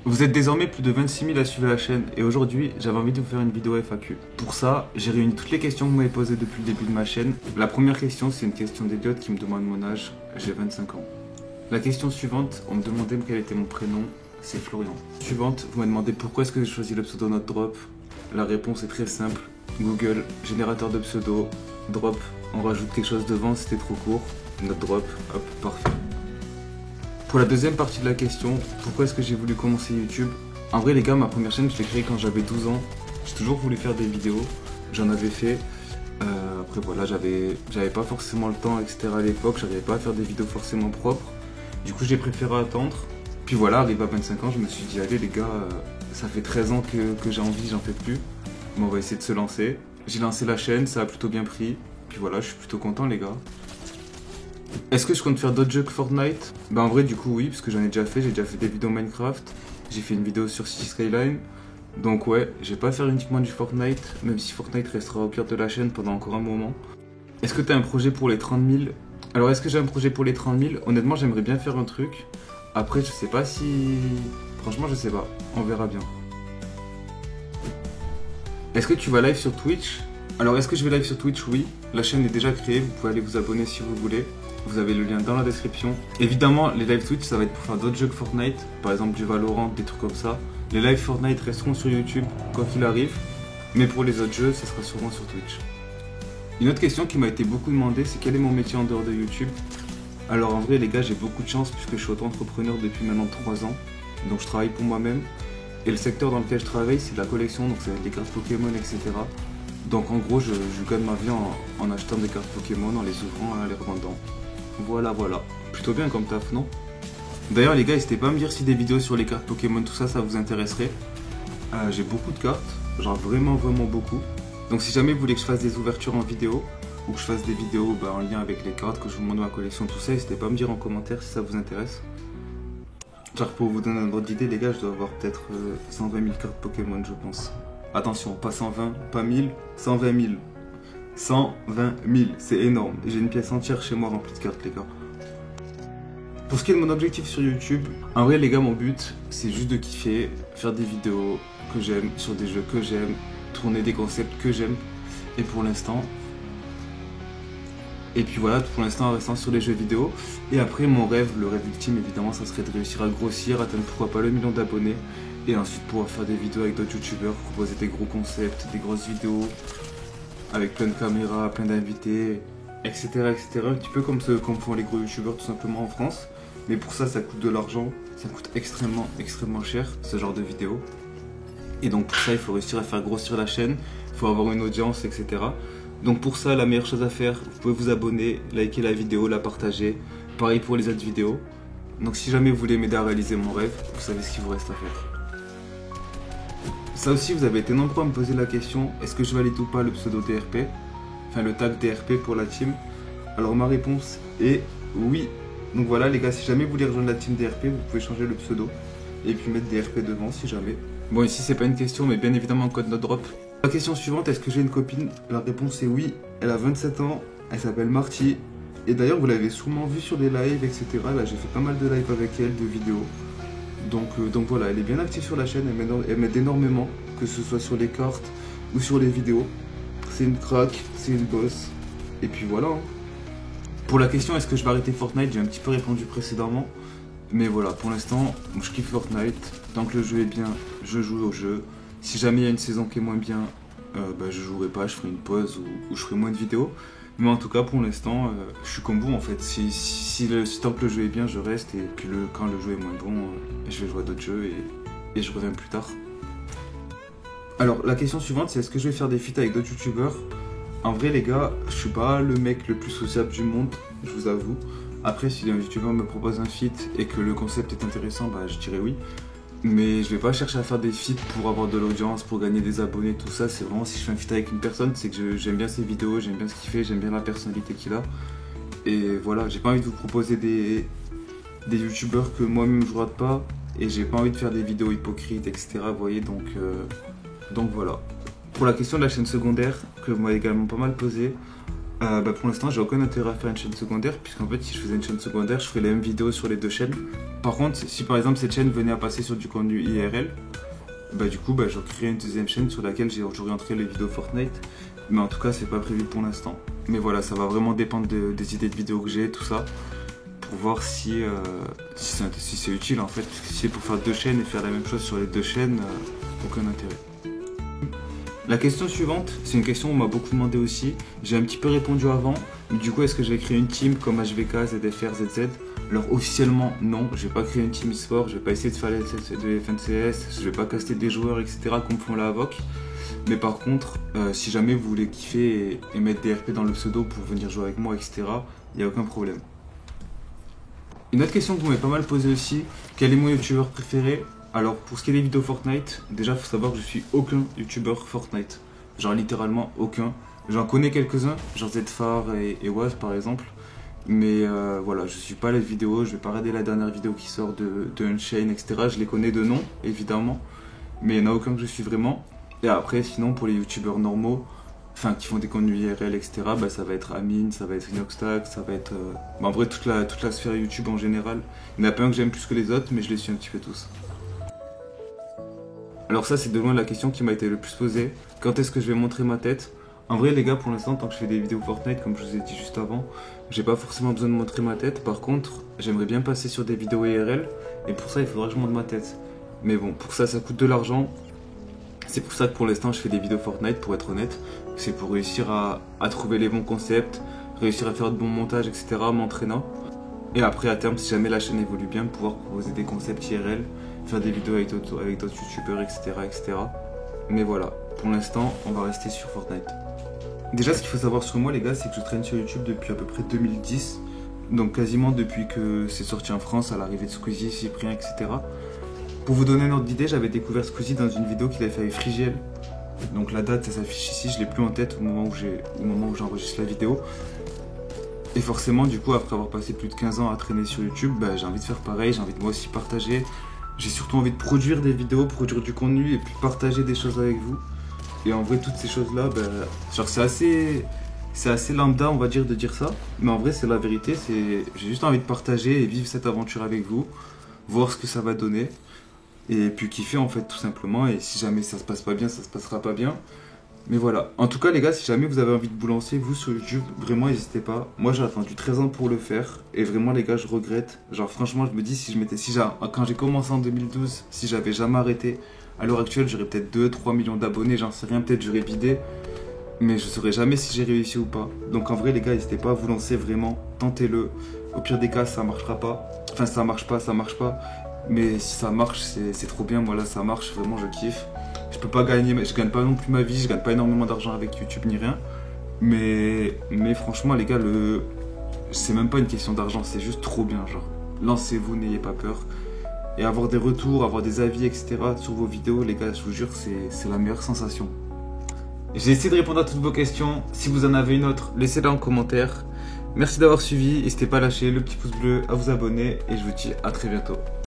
Vous êtes désormais plus de 26 000 à suivre la chaîne et aujourd'hui j'avais envie de vous faire une vidéo FAQ. Pour ça, j'ai réuni toutes les questions que vous m'avez posées depuis le début de ma chaîne. La première question, c'est une question d'Eliot qui me demande mon âge, j'ai 25 ans. La question suivante, on me demandait quel était mon prénom, c'est Florian. Suivante, vous m'avez demandé pourquoi est-ce que j'ai choisi le pseudo NotDrop. La réponse est très simple, Google, générateur de pseudo, drop, on rajoute quelque chose devant, c'était trop court, NotDrop, hop, parfait. Pour la deuxième partie de la question, pourquoi est-ce que j'ai voulu commencer YouTube? En vrai les gars, ma première chaîne je l'ai créée quand j'avais 12 ans. J'ai toujours voulu faire des vidéos, j'en avais fait. Après voilà, j'avais pas forcément le temps, etc. à l'époque, j'arrivais pas à faire des vidéos forcément propres. Du coup j'ai préféré attendre. Puis voilà, arrivé à 25 ans, je me suis dit allez les gars, ça fait 13 ans que j'ai envie, j'en fais plus. Mais on va essayer de se lancer. J'ai lancé la chaîne, ça a plutôt bien pris. Puis voilà, je suis plutôt content les gars. Est-ce que je compte faire d'autres jeux que Fortnite? Bah en vrai du coup oui, parce que j'en ai déjà fait, j'ai déjà fait des vidéos Minecraft, j'ai fait une vidéo sur City Skyline. Donc ouais, je vais pas faire uniquement du Fortnite, même si Fortnite restera au cœur de la chaîne pendant encore un moment. Est-ce que t'as un projet pour les 30 000? Alors est-ce que j'ai un projet pour les 30 000? Honnêtement j'aimerais bien faire un truc. Après je sais pas si... Franchement je sais pas, on verra bien. Est-ce que tu vas live sur Twitch? Alors est-ce que je vais live sur Twitch? Oui, la chaîne est déjà créée, vous pouvez aller vous abonner si vous voulez. Vous avez le lien dans la description. Évidemment, les live Twitch, ça va être pour faire d'autres jeux que Fortnite. Par exemple, du Valorant, des trucs comme ça. Les live Fortnite resteront sur YouTube, quoi qu'il arrive. Mais pour les autres jeux, ça sera sûrement sur Twitch. Une autre question qui m'a été beaucoup demandée, c'est quel est mon métier en dehors de YouTube? Alors en vrai, les gars, j'ai beaucoup de chance puisque je suis auto-entrepreneur depuis maintenant 3 ans. Donc je travaille pour moi-même. Et le secteur dans lequel je travaille, c'est de la collection, donc ça va être des cartes Pokémon, etc. Donc en gros, je gagne ma vie en achetant des cartes Pokémon, en les ouvrant et en les revendant. Voilà, plutôt bien comme taf, non? D'ailleurs les gars, n'hésitez pas à me dire si des vidéos sur les cartes Pokémon, tout ça, ça vous intéresserait. J'ai beaucoup de cartes, genre vraiment beaucoup. Donc si jamais vous voulez que je fasse des ouvertures en vidéo, ou que je fasse des vidéos en lien avec les cartes, que je vous montre ma collection, tout ça, n'hésitez pas à me dire en commentaire si ça vous intéresse. Genre pour vous donner un ordre d'idée les gars, je dois avoir peut-être 120 000 cartes Pokémon je pense. Attention, pas 120, pas 1000, 120 000. 120 000, c'est énorme. J'ai une pièce entière chez moi remplie de cartes les gars. Pour ce qui est de mon objectif sur YouTube, en vrai les gars, mon but c'est juste de kiffer, faire des vidéos que j'aime, sur des jeux que j'aime, tourner des concepts que j'aime. Et pour l'instant... Et puis voilà, pour l'instant en restant sur les jeux vidéo. Et après mon rêve, le rêve ultime évidemment, ça serait de réussir à grossir, atteindre pourquoi pas le 1 million d'abonnés. Et ensuite pouvoir faire des vidéos avec d'autres youtubeurs, proposer des gros concepts, des grosses vidéos. Avec plein de caméras, plein d'invités, etc., etc. Un petit peu comme font les gros youtubeurs tout simplement en France. Mais pour ça, ça coûte de l'argent, ça coûte extrêmement cher, ce genre de vidéos. Et donc pour ça, il faut réussir à faire grossir la chaîne, il faut avoir une audience, etc. Donc pour ça, la meilleure chose à faire, vous pouvez vous abonner, liker la vidéo, la partager. Pareil pour les autres vidéos. Donc si jamais vous voulez m'aider à réaliser mon rêve, vous savez ce qu'il vous reste à faire. Ça aussi, vous avez été nombreux à me poser la question, est-ce que je valide ou pas le pseudo DRP? Enfin, le tag DRP pour la team. Alors ma réponse est oui. Donc voilà les gars, si jamais vous voulez rejoindre la team DRP, vous pouvez changer le pseudo. Et puis mettre DRP devant si jamais. Bon, ici c'est pas une question, mais bien évidemment code NotDrop. La question suivante, est-ce que j'ai une copine? La réponse est oui. Elle a 27 ans, elle s'appelle Marty. Et d'ailleurs, vous l'avez sûrement vu sur des lives, etc. Là, j'ai fait pas mal de lives avec elle, de vidéos. Donc voilà, elle est bien active sur la chaîne, elle m'aide énormément, que ce soit sur les cartes ou sur les vidéos. C'est une crack, c'est une boss. Et puis voilà. Pour la question est-ce que je vais arrêter Fortnite, j'ai un petit peu répondu précédemment. Mais voilà, pour l'instant, je kiffe Fortnite. Tant que le jeu est bien, je joue au jeu. Si jamais il y a une saison qui est moins bien, je jouerai pas, je ferai une pause ou je ferai moins de vidéos. Mais en tout cas, pour l'instant, je suis comme vous en fait. Si tant que le jeu est bien, je reste. Et puis quand le jeu est moins bon, je vais jouer à d'autres jeux et je reviens plus tard. Alors, la question suivante, c'est est-ce que je vais faire des feats avec d'autres youtubeurs? En vrai, les gars, je suis pas le mec le plus sociable du monde, je vous avoue. Après, si un youtubeur me propose un feat et que le concept est intéressant, je dirais oui. Mais je vais pas chercher à faire des feats pour avoir de l'audience, pour gagner des abonnés, tout ça. C'est vraiment si je fais un feat avec une personne, c'est que j'aime bien ses vidéos, j'aime bien ce qu'il fait, j'aime bien la personnalité qu'il a. Et voilà, j'ai pas envie de vous proposer des youtubeurs que moi-même je rate pas. Et j'ai pas envie de faire des vidéos hypocrites, etc. Vous voyez, donc voilà. Pour la question de la chaîne secondaire, que vous m'avez également pas mal posé, Pour l'instant, j'ai aucun intérêt à faire une chaîne secondaire, puisqu'en fait, si je faisais une chaîne secondaire, je ferais les mêmes vidéos sur les deux chaînes. Par contre, si par exemple cette chaîne venait à passer sur du contenu IRL, du coup, je créerais une deuxième chaîne sur laquelle j'orienterais les vidéos Fortnite. Mais en tout cas, c'est pas prévu pour l'instant. Mais voilà, ça va vraiment dépendre des idées de vidéos que j'ai, tout ça, pour voir si c'est utile en fait. Parce que si c'est pour faire deux chaînes et faire la même chose sur les deux chaînes, aucun intérêt. La question suivante, c'est une question qu'on m'a beaucoup demandé aussi. J'ai un petit peu répondu avant. Mais du coup, est-ce que je vais créer une team comme HVK, ZFR, ZZ? Alors officiellement, non. Je vais pas créer une team e-sport. Je vais pas essayer de faire les FNCS. Je vais pas caster des joueurs, etc. comme font la AVOC. Mais par contre, si jamais vous voulez kiffer et mettre des RP dans le pseudo pour venir jouer avec moi, etc., il n'y a aucun problème. Une autre question que vous m'avez pas mal posée aussi, quel est mon youtubeur préféré? Alors pour ce qui est des vidéos Fortnite, déjà il faut savoir que je suis aucun youtubeur Fortnite. Genre littéralement aucun. J'en connais quelques-uns, genre Zfar et Waz par exemple. Mais voilà, je suis pas les vidéos, je vais pas regarder la dernière vidéo qui sort de Unchained, etc. Je les connais de nom, évidemment. Mais il n'y en a aucun que je suis vraiment. Et après, sinon, pour les youtubeurs normaux, enfin qui font des contenus IRL, etc., ça va être Amine, ça va être Inoxtag, ça va être. En vrai, toute la sphère YouTube en général. Il n'y en a pas un que j'aime plus que les autres, mais je les suis un petit peu tous. Alors, ça, c'est de loin la question qui m'a été le plus posée. Quand est-ce que je vais montrer ma tête? En vrai, les gars, pour l'instant, tant que je fais des vidéos Fortnite, comme je vous ai dit juste avant, j'ai pas forcément besoin de montrer ma tête. Par contre, j'aimerais bien passer sur des vidéos IRL, et pour ça, il faudra que je montre ma tête. Mais bon, pour ça coûte de l'argent. C'est pour ça que pour l'instant je fais des vidéos Fortnite, pour être honnête. C'est pour réussir à trouver les bons concepts, réussir à faire de bons montages, etc. m'entraînant. Et après à terme, si jamais la chaîne évolue bien, pouvoir proposer des concepts IRL, faire des vidéos avec d'autres youtubeurs, etc. Mais voilà, pour l'instant on va rester sur Fortnite. Déjà ce qu'il faut savoir sur moi les gars, c'est que je traîne sur YouTube depuis à peu près 2010. Donc quasiment depuis que c'est sorti en France, à l'arrivée de Squeezie, Cyprien, etc. Pour vous donner un ordre d'idée, j'avais découvert Squeezie dans une vidéo qu'il avait fait avec Frigiel. Donc la date, ça s'affiche ici, je l'ai plus en tête au moment où j'enregistre la vidéo. Et forcément, du coup, après avoir passé plus de 15 ans à traîner sur YouTube, j'ai envie de faire pareil, j'ai envie de moi aussi partager. J'ai surtout envie de produire des vidéos, produire du contenu et puis partager des choses avec vous. Et en vrai, toutes ces choses-là, genre c'est assez lambda, on va dire, de dire ça. Mais en vrai, c'est la vérité, j'ai juste envie de partager et vivre cette aventure avec vous, voir ce que ça va donner. Et puis kiffer en fait tout simplement, et si jamais ça se passe pas bien, ça se passera pas bien. Mais voilà, en tout cas les gars, si jamais vous avez envie de vous lancer, vous sur YouTube, vraiment n'hésitez pas. Moi j'ai attendu 13 ans pour le faire, et vraiment les gars je regrette. Genre franchement je me dis, quand j'ai commencé en 2012, si j'avais jamais arrêté, à l'heure actuelle j'aurais peut-être 2-3 millions d'abonnés, j'en sais rien, peut-être j'aurais bidé. Mais je saurais jamais si j'ai réussi ou pas. Donc en vrai les gars, n'hésitez pas à vous lancer vraiment, tentez-le. Au pire des cas ça marchera pas, enfin ça marche pas. Mais si ça marche, c'est trop bien. Moi là, ça marche, vraiment, je kiffe. Je peux pas gagner, je gagne pas non plus ma vie, je gagne pas énormément d'argent avec YouTube ni rien. Mais franchement, les gars, c'est même pas une question d'argent, c'est juste trop bien. Genre, lancez-vous, n'ayez pas peur. Et avoir des retours, avoir des avis, etc. sur vos vidéos, les gars, je vous jure, c'est la meilleure sensation. J'ai essayé de répondre à toutes vos questions. Si vous en avez une autre, laissez-la en commentaire. Merci d'avoir suivi, n'hésitez pas à lâcher le petit pouce bleu, à vous abonner, et je vous dis à très bientôt.